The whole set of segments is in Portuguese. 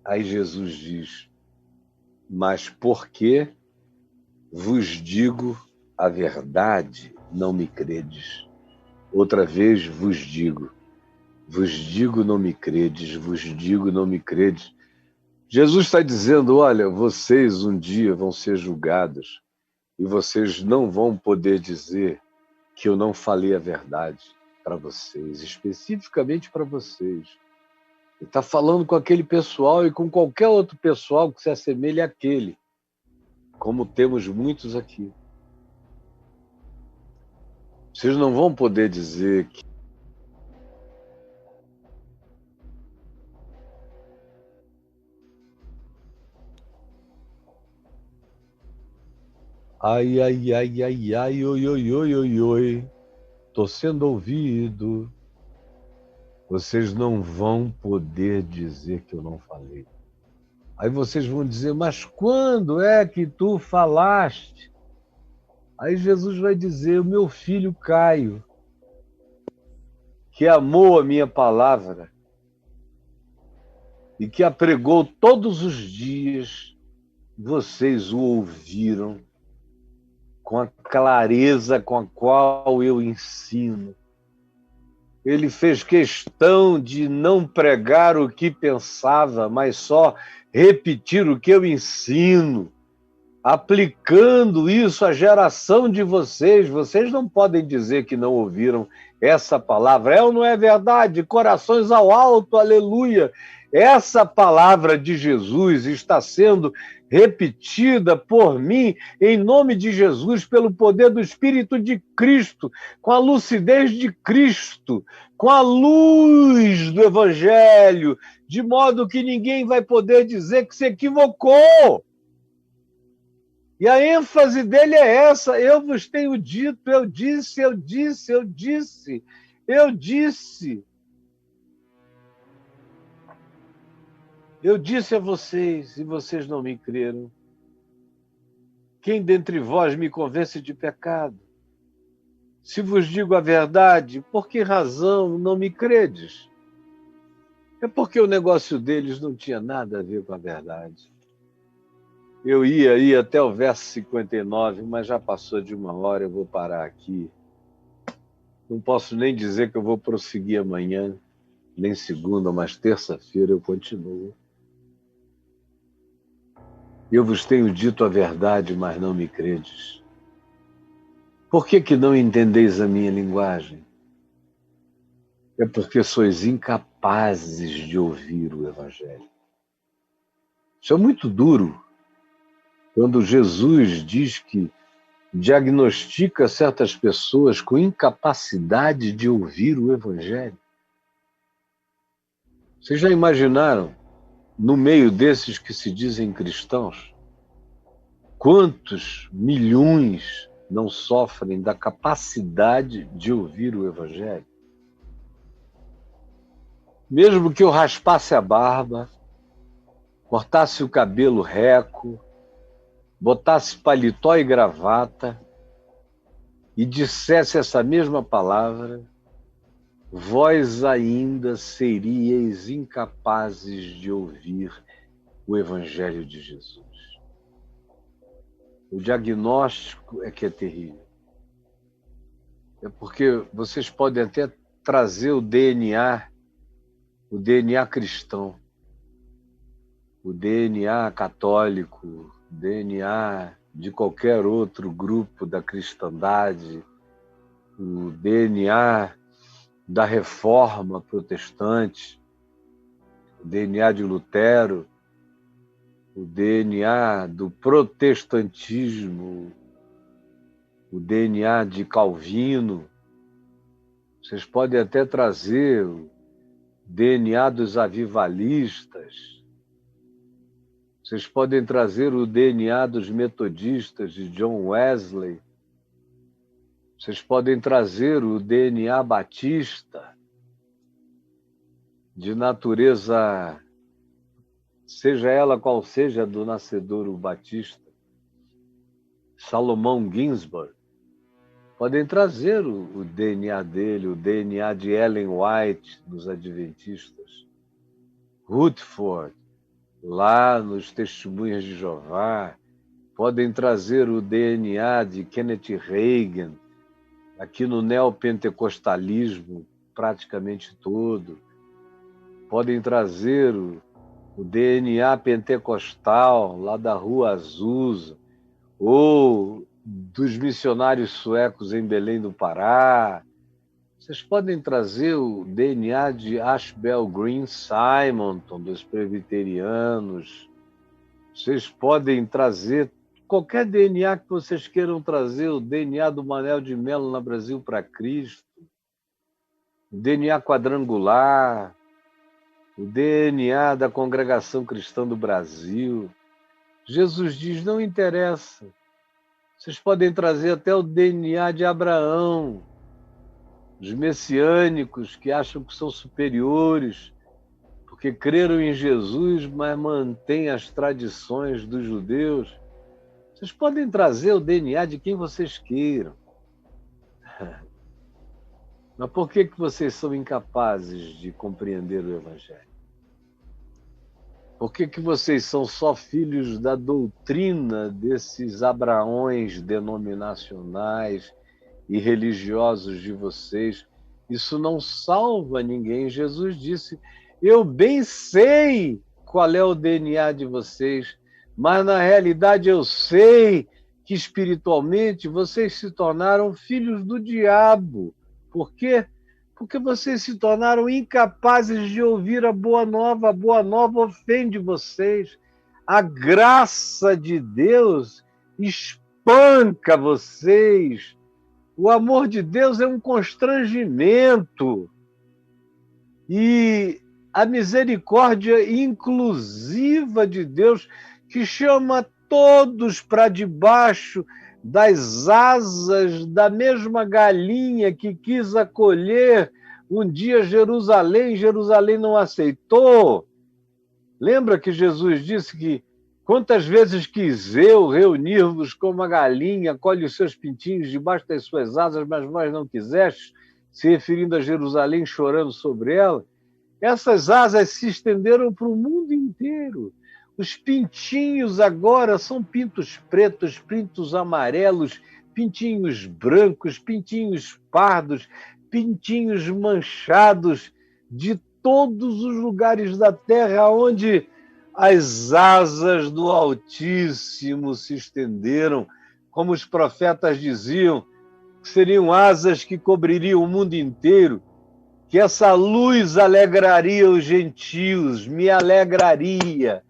Aí Jesus diz, mas porque vos digo a verdade, não me credes. Outra vez vos digo, não me credes, vos digo, não me credes. Jesus está dizendo, olha, vocês um dia vão ser julgados e vocês não vão poder dizer que eu não falei a verdade para vocês, especificamente para vocês. Ele está falando com aquele pessoal e com qualquer outro pessoal que se assemelhe àquele, como temos muitos aqui. Vocês não vão poder dizer que ai, ai, ai, ai, ai, oi, oi, oi, oi, oi, tô sendo ouvido. Vocês não vão poder dizer que eu não falei. Aí vocês vão dizer, mas quando é que tu falaste? Aí Jesus vai dizer, o meu filho Caio, que amou a minha palavra e que a pregou todos os dias, vocês o ouviram com a clareza com a qual eu ensino. Ele fez questão de não pregar o que pensava, mas só repetir o que eu ensino, aplicando isso à geração de vocês. Vocês não podem dizer que não ouviram essa palavra. É ou não é verdade? Corações ao alto, aleluia! Essa palavra de Jesus está sendo repetida por mim, em nome de Jesus, pelo poder do Espírito de Cristo, com a lucidez de Cristo, com a luz do Evangelho, de modo que ninguém vai poder dizer que se equivocou. E a ênfase dele é essa, eu vos tenho dito, eu disse, eu disse, eu disse, eu disse. Eu disse a vocês, e vocês não me creram. Quem dentre vós me convence de pecado? Se vos digo a verdade, por que razão não me credes? É porque o negócio deles não tinha nada a ver com a verdade. Eu ia até o verso 59, mas já passou de 1 hora, eu vou parar aqui. Não posso nem dizer que eu vou prosseguir amanhã, nem segunda, mas terça-feira eu continuo. Eu vos tenho dito a verdade, mas não me credes. Por que não entendeis a minha linguagem? É porque sois incapazes de ouvir o Evangelho. Isso é muito duro. Quando Jesus diz que diagnostica certas pessoas com incapacidade de ouvir o Evangelho. Vocês já imaginaram, no meio desses que se dizem cristãos, quantos milhões não sofrem da capacidade de ouvir o Evangelho? Mesmo que eu raspasse a barba, cortasse o cabelo reco, botasse paletó e gravata e dissesse essa mesma palavra, vós ainda seríeis incapazes de ouvir o Evangelho de Jesus. O diagnóstico é que é terrível. É porque vocês podem até trazer o DNA cristão, o DNA católico, o DNA de qualquer outro grupo da cristandade, o DNA da reforma protestante, o DNA de Lutero, o DNA do protestantismo, o DNA de Calvino. Vocês podem até trazer o DNA dos avivalistas. Vocês podem trazer o DNA dos metodistas, de John Wesley. Vocês podem trazer o DNA batista, de natureza, seja ela qual seja, do nascedouro batista. Salomão Ginsburg. Podem trazer o DNA dele, o DNA de Ellen White, dos adventistas. Rutherford, lá nos Testemunhas de Jeová, podem trazer o DNA de Kenneth Reagan, aqui no neopentecostalismo praticamente todo, podem trazer o DNA pentecostal lá da Rua Azusa, ou dos missionários suecos em Belém do Pará. Vocês podem trazer o DNA de Ashbel Green Simonton, dos presbiterianos. Vocês podem trazer qualquer DNA que vocês queiram trazer, o DNA do Manel de Melo na Brasil para Cristo, o DNA quadrangular, o DNA da Congregação Cristã do Brasil. Jesus diz, não interessa. Vocês podem trazer até o DNA de Abraão, os messiânicos que acham que são superiores, porque creram em Jesus, mas mantêm as tradições dos judeus. Vocês podem trazer o DNA de quem vocês queiram. Mas por que vocês são incapazes de compreender o Evangelho? Por que vocês são só filhos da doutrina desses Abraões denominacionais e religiosos de vocês? Isso não salva ninguém. Jesus disse, eu bem sei qual é o DNA de vocês, mas na realidade eu sei que espiritualmente vocês se tornaram filhos do diabo. Por quê? Porque vocês se tornaram incapazes de ouvir a boa nova. A boa nova ofende vocês. A graça de Deus espanca vocês. O amor de Deus é um constrangimento. E a misericórdia inclusiva de Deus, que chama todos para debaixo das asas da mesma galinha que quis acolher um dia Jerusalém, Jerusalém não aceitou. Lembra que Jesus disse que quantas vezes quis eu reunir-vos como a galinha colhe os seus pintinhos debaixo das suas asas, mas vós não quisestes, se referindo a Jerusalém, chorando sobre ela? Essas asas se estenderam para o mundo inteiro. Os pintinhos agora são pintos pretos, pintos amarelos, pintinhos brancos, pintinhos pardos, pintinhos manchados de todos os lugares da terra onde as asas do Altíssimo se estenderam, como os profetas diziam, seriam asas que cobririam o mundo inteiro, que essa luz alegraria os gentios, me alegraria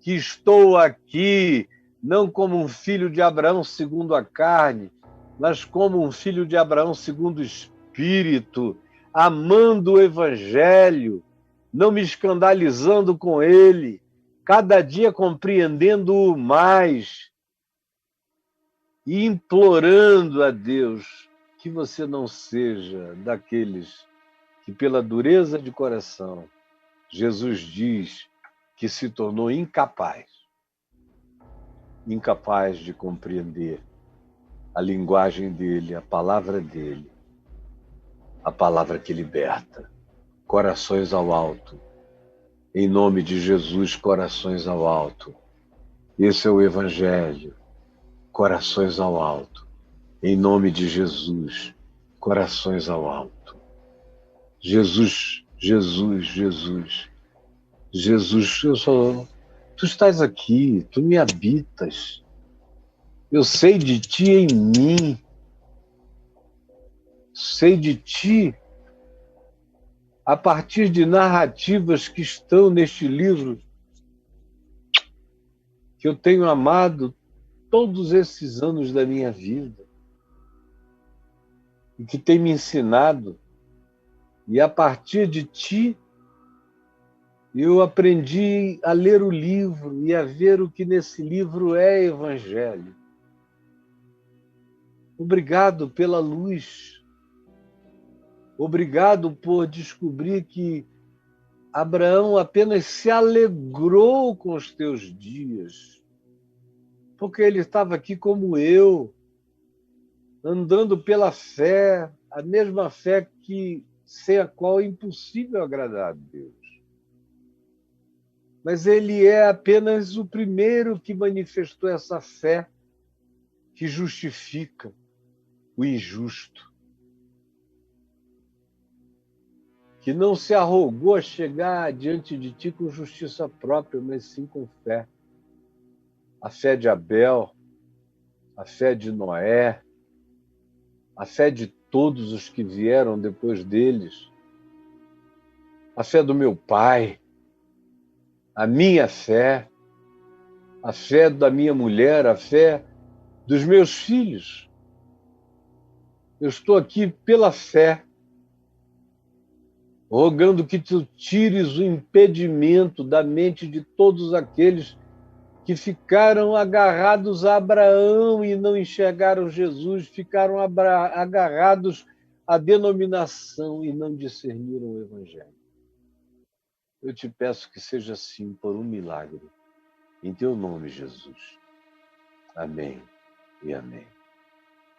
que estou aqui, não como um filho de Abraão segundo a carne, mas como um filho de Abraão segundo o Espírito, amando o Evangelho, não me escandalizando com ele, cada dia compreendendo-o mais e implorando a Deus que você não seja daqueles que, pela dureza de coração, Jesus diz que se tornou incapaz de compreender a linguagem dele, a palavra dele, a palavra que liberta. Corações ao alto. Em nome de Jesus, corações ao alto. Esse é o Evangelho. Corações ao alto. Em nome de Jesus, corações ao alto. Jesus, Jesus, Jesus. Jesus, tu estás aqui, tu me habitas. Eu sei de ti em mim. Sei de ti a partir de narrativas que estão neste livro, que eu tenho amado todos esses anos da minha vida e que tem me ensinado. E a partir de ti, eu aprendi a ler o livro e a ver o que nesse livro é Evangelho. Obrigado pela luz. Obrigado por descobrir que Abraão apenas se alegrou com os teus dias, porque ele estava aqui como eu, andando pela fé, a mesma fé que sem a qual é impossível agradar a Deus. mas ele é apenas o primeiro que manifestou essa fé que justifica o injusto, que não se arrogou a chegar diante de ti com justiça própria, mas sim com fé. A fé de Abel, a fé de Noé, a fé de todos os que vieram depois deles, a fé do meu pai, a minha fé, a fé da minha mulher, a fé dos meus filhos. Eu estou aqui pela fé, rogando que tu tires o impedimento da mente de todos aqueles que ficaram agarrados a Abraão e não enxergaram Jesus, ficaram agarrados à denominação e não discerniram o Evangelho. Eu te peço que seja assim por um milagre. Em teu nome, Jesus. Amém e amém.